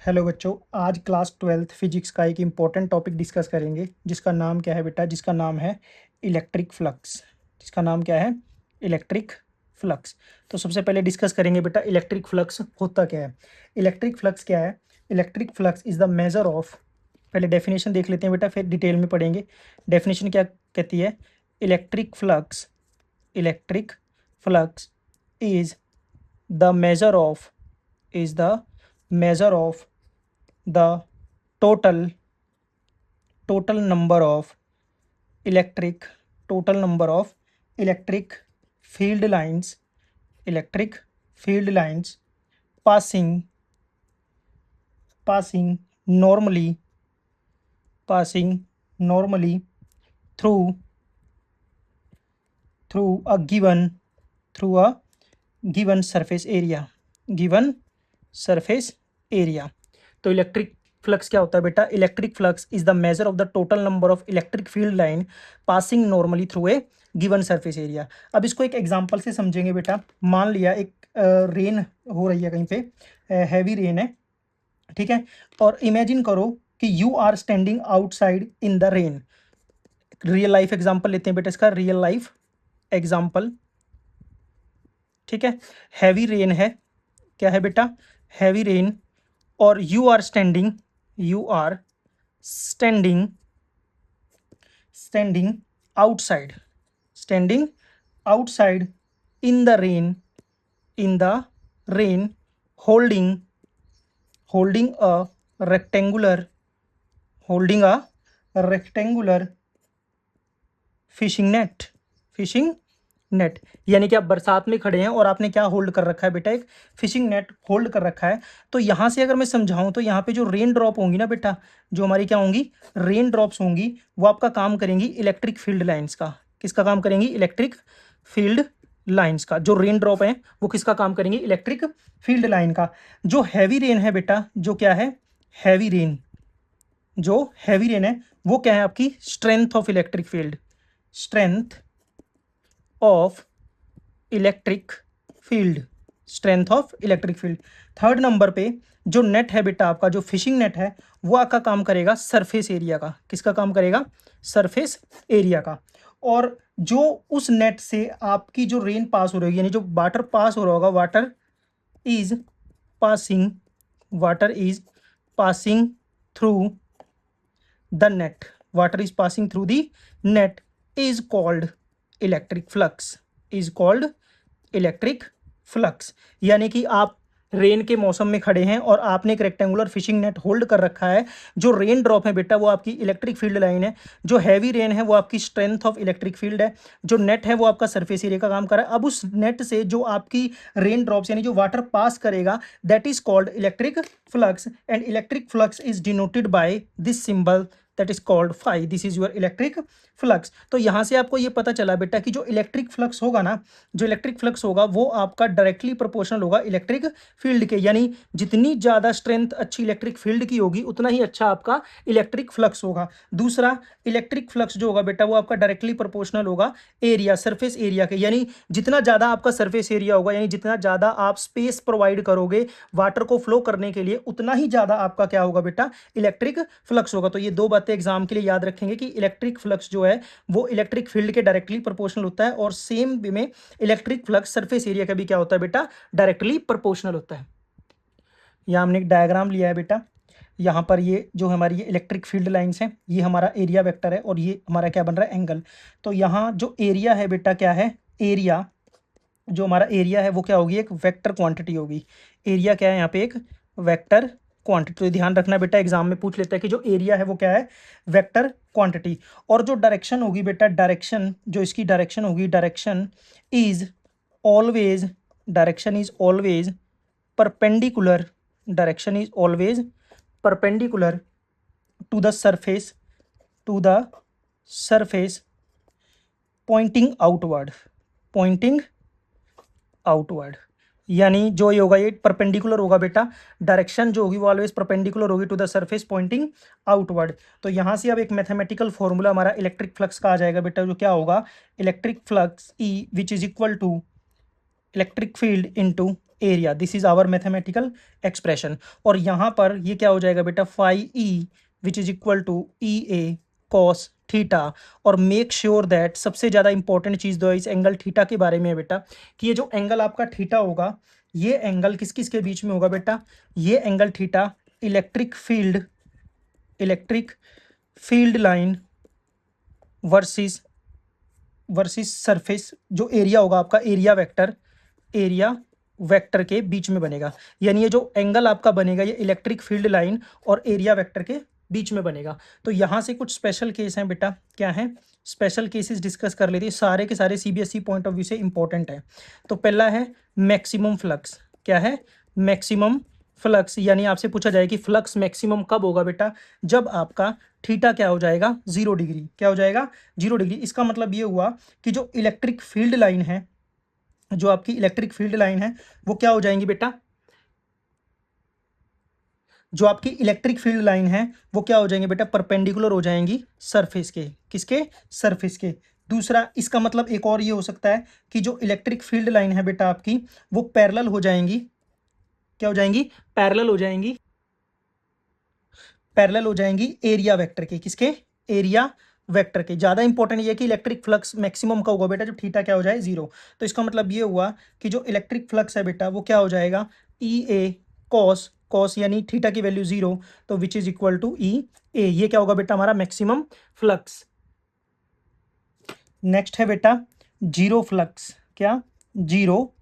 Hello बच्चों, आज class 12th physics का एक इम्पॉर्टेंट टॉपिक डिस्कस करेंगे जिसका नाम क्या है बेटा। जिसका नाम है इलेक्ट्रिक फ्लक्स। जिसका नाम क्या है? Electric flux. तो सबसे पहले डिस्कस करेंगे बेटा इलेक्ट्रिक फ्लक्स होता क्या है। इलेक्ट्रिक फ्लक्स क्या है? Electric flux is the measure of, पहले डेफिनेशन देख लेते हैं बेटा, फिर डिटेल में पढ़ेंगे। डेफिनेशन क्या कहती है? Electric flux, electric flux is the measure of, is the measure of the total number of electric total number of electric field lines, electric field lines passing normally passing normally through through a given surface area, given surface area। तो electric flux क्या होता है बेटा? Electric flux is the measure of the total number of electric field line passing normally through a given surface area. अब इसको एक example से समझेंगे बेटा। मान लिया एक रेन हो रही है, कहीं पे हैवी रेन है, ठीक है। और इमेजिन करो कि you are standing outside in the rain. Real life example लेते हैं बेटा, इसका रियल लाइफ एग्जांपल, ठीक है। हैवी रेन है, क्या है बेटा? Heavy rain. और you are standing standing outside standing outside in the rain, in the rain, holding holding a rectangular holding a rectangular fishing net. यानी कि आप बरसात में खड़े हैं और आपने क्या होल्ड कर रखा है बेटा? एक फिशिंग नेट होल्ड कर रखा है। तो यहाँ से अगर मैं समझाऊं तो यहाँ पे जो रेन ड्रॉप होंगी ना बेटा, जो हमारी क्या होंगी, रेन ड्रॉप्स होंगी, वो आपका काम करेंगी इलेक्ट्रिक फील्ड लाइंस का। किसका काम करेंगी? इलेक्ट्रिक फील्ड लाइंस का। जो रेन ड्रॉप है वो किसका काम करेंगे? इलेक्ट्रिक फील्ड लाइन का। जो हैवी रेन है बेटा, जो क्या है? Heavy rain. जो हैवी रेन है वो क्या है? आपकी strength of electric field, strength of electric field, strength of electric field. Third number पे जो नेट है बेटा आपका, जो फिशिंग नेट है, वो आपका काम करेगा सरफेस एरिया का। किसका काम करेगा? सरफेस एरिया का। और जो उस नेट से आपकी जो रेन पास हो रही है, यानी जो वाटर पास हो रहा होगा, is passing water is passing through the net, water is passing through the net is called electric flux, is called electric flux. यानी कि आप रेन के मौसम में खड़े हैं और आपने एक रेक्टेंगुलर फिशिंग नेट होल्ड कर रखा है। जो रेन ड्रॉप है बेटा वो आपकी इलेक्ट्रिक फील्ड लाइन है। जो हैवी रेन है वो आपकी स्ट्रेंथ ऑफ इलेक्ट्रिक फील्ड है। जो नेट है वो आपका सरफेस एरिया का काम कर रहा है। अब उस नेट से जो आपकी रेन ड्रॉप्स यानी जो वाटर पास करेगा, that is called electric flux. And electric flux is denoted by this symbol, that is called phi. This is your electric flux. तो यहां से आपको ये पता चला बेटा कि जो इलेक्ट्रिक फ्लक्स होगा ना, जो इलेक्ट्रिक फ्लक्स होगा वो आपका डायरेक्टली प्रोपोर्शनल होगा इलेक्ट्रिक फील्ड के। यानी जितनी ज़्यादा स्ट्रेंथ अच्छी इलेक्ट्रिक फील्ड की होगी उतना ही अच्छा आपका इलेक्ट्रिक फ्लक्स होगा। दूसरा, इलेक्ट्रिक फ्लक्स जो होगा बेटा वो आपका डायरेक्टली प्रोपोर्शनल होगा एरिया, सरफेस एरिया के। यानी जितना ज़्यादा आपका सरफेस एरिया होगा, यानी जितना ज़्यादा आप स्पेस प्रोवाइड करोगे वाटर को फ्लो करने के लिए, उतना ही ज़्यादा आपका क्या होगा बेटा? इलेक्ट्रिक फ्लक्स होगा। तो ये दो बातें एग्जाम के लिए याद रखेंगे कि इलेक्ट्रिक फ्लक्स जो है वो इलेक्ट्रिक फील्ड के डायरेक्टली प्रोपोर्शनल होता है, और सेम वे में इलेक्ट्रिक फ्लक्स सरफेस एरिया का भी क्या होता है बेटा? डायरेक्टली प्रोपोर्शनल होता है। यहाँ हमने एक डायग्राम लिया है बेटा। यहाँ पर ये जो हमारी ये इलेक्ट्रिक फील्ड लाइंस हैं, ये हमारा एरिया वेक्टर है और ये हमारा क्या बन रहा है? एंगल। तो यहाँ जो एरिया है बेटा, क्या है? एरिया, जो हमारा एरिया है वो क्या होगी? एक वेक्टर क्वांटिटी होगी। एरिया क्या है? यहाँ पे एक वेक्टर क्वांटिटी। तो ध्यान रखना बेटा, एग्जाम में पूछ लेता है कि जो एरिया है वो क्या है? Vector quantity. और जो डायरेक्शन होगी बेटा, डायरेक्शन, जो इसकी डायरेक्शन होगी, is always direction is always perpendicular direction is always perpendicular to the surface, to the surface pointing outward, pointing outward. यानी जो ये होगा ये परपेंडिकुलर होगा बेटा। डायरेक्शन जो होगी वो ऑलवेज परपेंडिकुलर होगी to the surface pointing outward. तो यहाँ से अब एक मैथमेटिकल फॉर्मूला हमारा इलेक्ट्रिक फ्लक्स का आ जाएगा बेटा, जो क्या होगा? Electric flux E which is equal to electric field into area, this is our mathematical expression. और यहाँ पर ये क्या हो जाएगा बेटा, phi E which is equal to E A cos theta. और मेक श्योर दैट, सबसे ज़्यादा इंपॉर्टेंट चीज़ दो इस एंगल थीटा के बारे में है बेटा, कि ये जो एंगल आपका थीटा होगा, ये एंगल किस किस के बीच में होगा बेटा, ये angle theta electric field line versus surface, जो एरिया होगा आपका, एरिया वेक्टर के बीच में बनेगा। यानी ये जो एंगल आपका बनेगा, ये इलेक्ट्रिक फील्ड लाइन और एरिया वेक्टर के बीच में बनेगा। तो यहाँ से कुछ स्पेशल केस हैं बेटा, क्या है, स्पेशल केसेस डिस्कस कर लेते हैं, सारे के सारे सीबीएसई पॉइंट ऑफ व्यू से इंपॉर्टेंट है। तो पहला है मैक्सिमम फ्लक्स। क्या है, मैक्सिमम फ्लक्स, यानी आपसे पूछा जाए कि फ्लक्स मैक्सिमम कब होगा बेटा, जब आपका थीटा क्या हो जाएगा, 0 डिग्री। क्या हो जाएगा, 0 डिग्री। इसका मतलब ये हुआ कि जो इलेक्ट्रिक फील्ड लाइन है, जो आपकी इलेक्ट्रिक फील्ड लाइन है, वो क्या हो जाएंगी बेटा, जो आपकी इलेक्ट्रिक फील्ड लाइन है वो क्या हो जाएंगे बेटा, परपेंडिकुलर हो जाएंगी सरफेस के, किसके, सरफेस के। दूसरा, इसका मतलब एक और ये हो सकता है कि जो इलेक्ट्रिक फील्ड लाइन है बेटा आपकी, वो पैरेलल हो जाएंगी। क्या हो जाएंगी, पैरेलल हो जाएंगी, पैरेलल हो जाएंगी एरिया वेक्टर के, किसके, एरिया वेक्टर के। ज़्यादा इंपॉर्टेंट ये है कि इलेक्ट्रिक फ्लक्स मैक्सिमम का होगा बेटा जब थीटा क्या हो जाए, 0। तो इसका मतलब ये हुआ कि जो इलेक्ट्रिक फ्लक्स है बेटा, वो क्या हो जाएगा, ई ए कॉस, कॉस यानी थीटा की वैल्यू 0, तो विच इज इक्वल टू ई ए। ये क्या होगा बेटा, हमारा मैक्सिमम फ्लक्स। नेक्स्ट है बेटा जीरो फ्लक्स। क्या, जीरो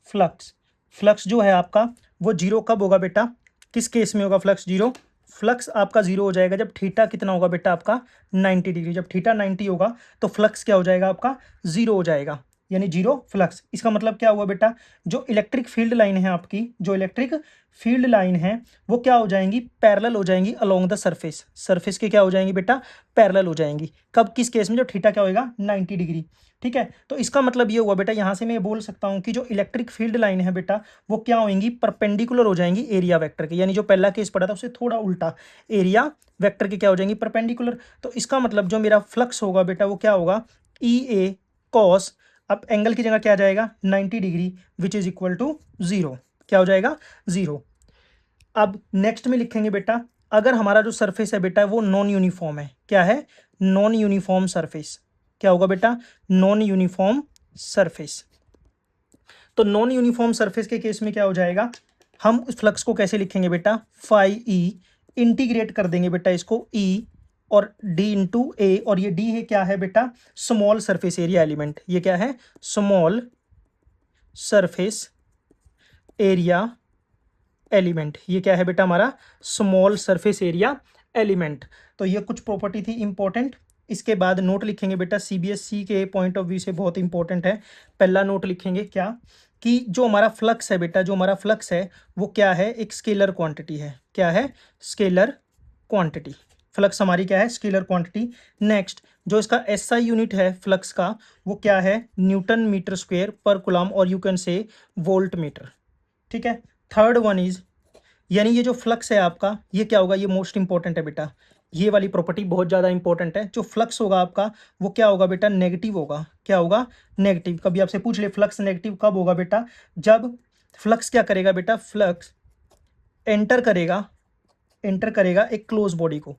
फ्लक्स। फ्लक्स जो है आपका, वो जीरो कब होगा बेटा, किस केस में होगा फ्लक्स जीरो, फ्लक्स आपका जीरो हो जाएगा जब थीटा कितना होगा बेटा आपका, 90 डिग्री। जब थीटा 90 होगा तो फ्लक्स क्या हो जाएगा आपका, जीरो हो जाएगा, यानी जीरो फ्लक्स। इसका मतलब क्या हुआ बेटा, जो इलेक्ट्रिक फील्ड लाइन है आपकी, जो इलेक्ट्रिक फील्ड लाइन है, वो क्या हो जाएंगी, पैरेलल हो जाएंगी अलोंग द सरफेस, सरफेस के क्या हो जाएंगी बेटा, पैरेलल हो जाएंगी। कब, किस केस में, जब थीटा क्या होगा, 90 डिग्री। ठीक है, तो इसका मतलब ये हुआ बेटा, यहाँ से मैं ये बोल सकता हूँ कि जो इलेक्ट्रिक फील्ड लाइन है बेटा, वो क्या होंगी, परपेंडिकुलर हो जाएंगी एरिया वेक्टर के। यानी जो पहला केस पढ़ा था उससे थोड़ा उल्टा, एरिया वेक्टर के क्या हो जाएंगी, परपेंडिकुलर। तो इसका मतलब जो मेरा फ्लक्स होगा बेटा, वो क्या होगा, ई ए कॉस, अब एंगल की जगह क्या आ जाएगा, 90 degree, which is equal to 0। क्या हो जाएगा, 0। अब नेक्स्ट में लिखेंगे बेटा, अगर हमारा जो सरफेस है बेटा वो नॉन यूनिफॉर्म है। क्या है, नॉन यूनिफॉर्म सरफेस। क्या होगा बेटा, नॉन यूनिफॉर्म सरफेस। तो नॉन यूनिफॉर्म सरफेस के केस में क्या हो जाएगा, हम उस फ्लक्स को कैसे लिखेंगे बेटा, फाई ई, इंटीग्रेट कर देंगे बेटा इसको, ई और डी इंटू ए, और ये डी है क्या है बेटा, स्मॉल सरफेस एरिया एलिमेंट। ये क्या है, स्मॉल सरफेस एरिया एलिमेंट। ये क्या है बेटा, हमारा स्मॉल सरफेस एरिया एलिमेंट। तो ये कुछ प्रॉपर्टी थी इंपॉर्टेंट। इसके बाद नोट लिखेंगे बेटा, सीबीएसई के पॉइंट ऑफ व्यू से बहुत इंपॉर्टेंट है। पहला नोट लिखेंगे क्या, कि जो हमारा फ्लक्स है बेटा, जो हमारा फ्लक्स है वो क्या है, एक स्केलर क्वांटिटी है। क्या है, स्केलर क्वांटिटी। फ्लक्स हमारी क्या है, स्केलर क्वांटिटी। नेक्स्ट, जो इसका एसआई यूनिट है फ्लक्स का, वो क्या है, न्यूटन मीटर स्क्वायर पर कूलम, और यू कैन से वोल्ट मीटर। ठीक है। थर्ड वन इज, यानी ये जो फ्लक्स है आपका, ये क्या होगा, ये मोस्ट इंपॉर्टेंट है बेटा, ये वाली प्रॉपर्टी बहुत ज़्यादा इंपॉर्टेंट है। जो फ्लक्स होगा आपका, वो क्या होगा बेटा, नेगेटिव होगा। क्या होगा, नेगेटिव। कभी आपसे पूछ ले फ्लक्स नेगेटिव कब होगा बेटा, जब फ्लक्स क्या करेगा बेटा, फ्लक्स एंटर करेगा, एंटर करेगा एक क्लोज बॉडी को,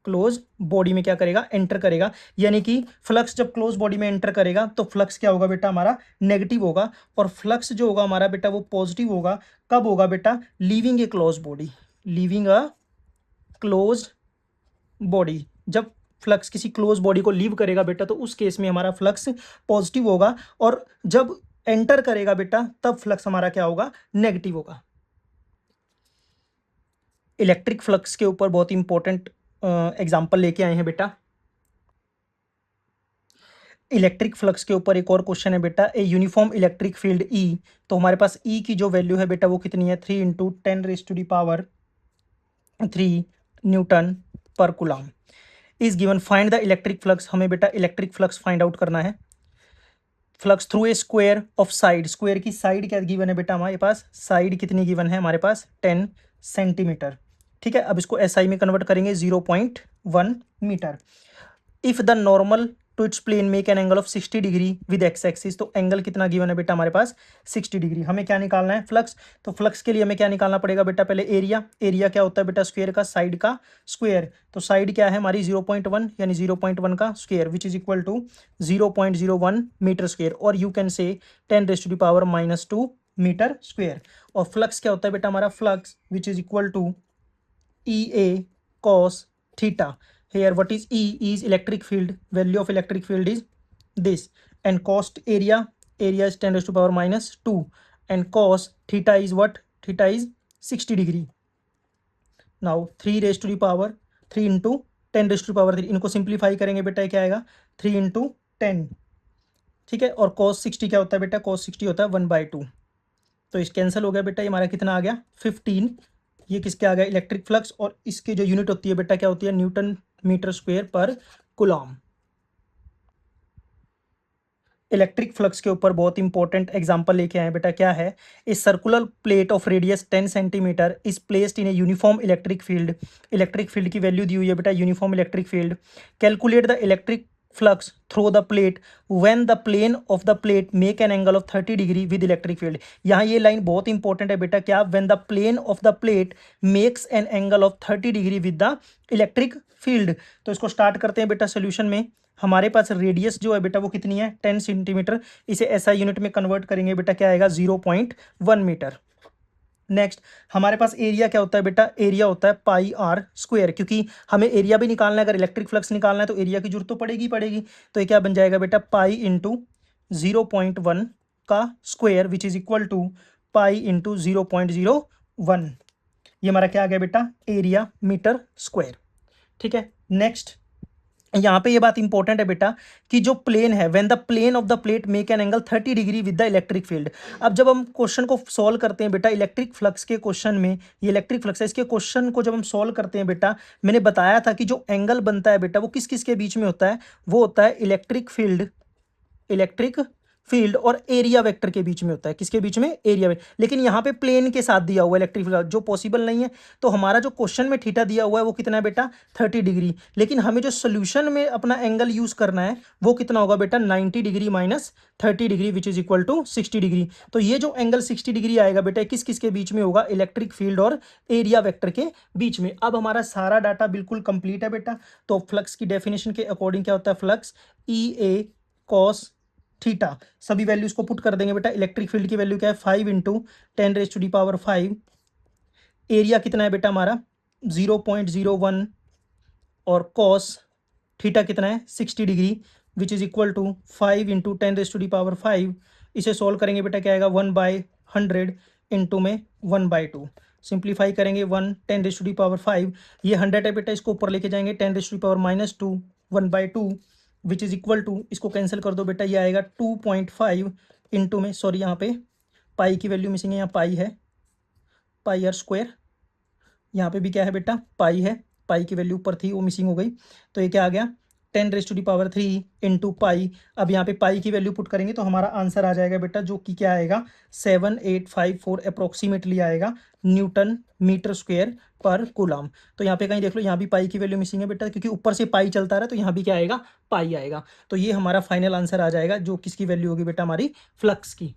क्लोज बॉडी में क्या करेगा, एंटर करेगा। यानी कि फ्लक्स जब क्लोज बॉडी में एंटर करेगा तो फ्लक्स क्या होगा बेटा, हमारा नेगेटिव होगा। और फ्लक्स जो होगा हमारा बेटा, वो पॉजिटिव होगा। कब होगा बेटा, leaving A close body, leaving a close body. जब फ्लक्स किसी क्लोज बॉडी को लीव करेगा बेटा, तो उस केस में हमारा फ्लक्स पॉजिटिव होगा। और जब एंटर करेगा बेटा, तब फ्लक्स हमारा क्या होगा, नेगेटिव होगा। इलेक्ट्रिक फ्लक्स के ऊपर बहुत इंपॉर्टेंट एग्जाम्पल लेके आए हैं बेटा। इलेक्ट्रिक फ्लक्स के ऊपर एक और क्वेश्चन है बेटा, a uniform electric field E. तो हमारे पास ई की जो वैल्यू है बेटा, वो कितनी है, 3 इंटू 10⁻³ न्यूटन पर coulomb is given. Find the electric flux. हमें बेटा इलेक्ट्रिक फ्लक्स फाइंड आउट करना है। Flux through a square of side, square की साइड क्या गिवन है बेटा, हमारे पास साइड कितनी गिवन है, हमारे पास 10 सेंटीमीटर। ठीक है, अब इसको एसआई में कन्वर्ट करेंगे, 0.1 metre. If the normal to its plane make an angle of 60 degree with X axis. तो एंगल कितना गिवन है बेटा हमारे पास 60 डिग्री। हमें क्या निकालना है फ्लक्स। तो फ्लक्स के लिए हमें क्या निकालना पड़ेगा बेटा, पहले एरिया। एरिया क्या होता है बेटा, स्क्वायर का साइड का स्क्वायर। तो साइड क्या है हमारी 0.1 यानी 0.1 का square which is equal to 0.01 metre square, और you can say 10⁻⁻² metre square. और फ्लक्स क्या होता है बेटा हमारा, flux which is equal to EA cos theta. Here what is E? E is electric field. Value of electric field is this. And cos area is 10⁻⁻². And cos theta is what? Theta is 60 degree. Now 3 into 10⁻3। इनको simplify करेंगे बेटा क्या आएगा 3 into 10। ठीक है, और cos 60 क्या होता है बेटा, cos 60 होता है 1/2। तो इस कैंसिल हो गया बेटा, ये हमारा कितना आ गया 15। ये किसके आ गया, इलेक्ट्रिक फ्लक्स। और इसकी जो यूनिट होती है बेटा क्या होती है, न्यूटन मीटर स्क्वायर पर कूलॉम। इलेक्ट्रिक फ्लक्स के ऊपर बहुत इंपॉर्टेंट एग्जांपल लेके आए बेटा, क्या है, a circular plate of radius 10 centimetre is placed in a uniform electric field. Electric field की वैल्यू दी हुई है बेटा, uniform electric field. Calculate the electric flux through the plate when the plane of the plate make an angle of 30 degree with electric field। यहाँ ये line बहुत important है बेटा, क्या, when the plane of the plate makes an angle of 30 degree with the electric field। तो इसको start करते हैं बेटा सोल्यूशन में। हमारे पास रेडियस जो है बेटा वो कितनी है 10 सेंटीमीटर। इसे ऐसा यूनिट में कन्वर्ट करेंगे बेटा, क्या आएगा 0.1 मीटर। नेक्स्ट हमारे पास एरिया क्या होता है बेटा, एरिया होता है πr²। क्योंकि हमें एरिया भी निकालना है, अगर इलेक्ट्रिक फ्लक्स निकालना है तो एरिया की जरूरत तो पड़ेगी पड़ेगी। तो ये क्या बन जाएगा बेटा, पाई इंटू 0.1 का square which is equal to pi into 0.01। ये हमारा क्या आ गया बेटा, एरिया मीटर स्क्वायर। ठीक है, नेक्स्ट यहाँ पे ये बात इंपॉर्टेंट है बेटा कि जो प्लेन है, when the plane of the plate make an angle 30 degree with the electric field. अब जब हम क्वेश्चन को सॉल्व करते हैं बेटा, इलेक्ट्रिक फ्लक्स के क्वेश्चन में, ये इलेक्ट्रिक फ्लक्स है, इसके क्वेश्चन को जब हम सॉल्व करते हैं बेटा, मैंने बताया था कि जो एंगल बनता है बेटा वो किस किस के बीच में होता है, वो होता है इलेक्ट्रिक फील्ड और एरिया वेक्टर के बीच में होता है। किसके बीच में, एरिया वेक्टर। लेकिन यहाँ पे प्लेन के साथ दिया हुआ है इलेक्ट्रिक फील्ड, जो पॉसिबल नहीं है। तो हमारा जो क्वेश्चन में थीटा दिया हुआ है वो कितना है बेटा 30 डिग्री। लेकिन हमें जो सोल्यूशन में अपना एंगल यूज करना है वो कितना होगा बेटा 90 degree minus 30 degree which is equal to 60 degree. तो ये जो एंगल 60 डिग्री आएगा बेटा किस किस के बीच में होगा, इलेक्ट्रिक फील्ड और एरिया वेक्टर के बीच में। अब हमारा सारा डाटा बिल्कुल कंप्लीट है बेटा। तो फ्लक्स की डेफिनेशन के अकॉर्डिंग क्या होता है, फ्लक्स EA cos थीटा, सभी वैल्यूज को पुट कर देंगे बेटा। इलेक्ट्रिक फील्ड की वैल्यू क्या है 5 इंटू 10⁻⁵। एरिया कितना है बेटा हमारा 0.01 और कॉस थीटा कितना है 60 degree which is equal to 5 into 10⁻⁵। इसे सॉल्व करेंगे बेटा क्या आएगा 1/100 इंटू में 1/2। सिंप्लीफाई करेंगे 10⁻⁵। ये 100 है बेटा, इसको ऊपर लेके जाएंगे 10⁻⁻2 1/2 विच इज इक्वल टू, इसको कैंसिल कर दो बेटा, ये आएगा 2.5 इंटू में, सॉरी यहाँ पे पाई की वैल्यू मिसिंग है, यहाँ पाई है, πr²। यहाँ पे भी क्या है बेटा पाई है, पाई की वैल्यू ऊपर थी वो मिसिंग हो गई। तो ये क्या आ गया 10⁻³ इंटू पाई। अब यहाँ पे पाई की वैल्यू पुट करेंगे तो हमारा आंसर आ जाएगा बेटा, जो कि क्या आएगा 7854 अप्रोक्सीमेटली आएगा न्यूटन मीटर स्क्वायर पर कूलम। तो यहाँ पे कहीं देख लो, यहाँ भी पाई की वैल्यू मिसिंग है बेटा, क्योंकि ऊपर से पाई चलता रहा, तो यहाँ भी क्या आएगा पाई आएगा। तो ये हमारा फाइनल आंसर आ जाएगा, जो किसकी वैल्यू होगी बेटा हमारी फ्लक्स की।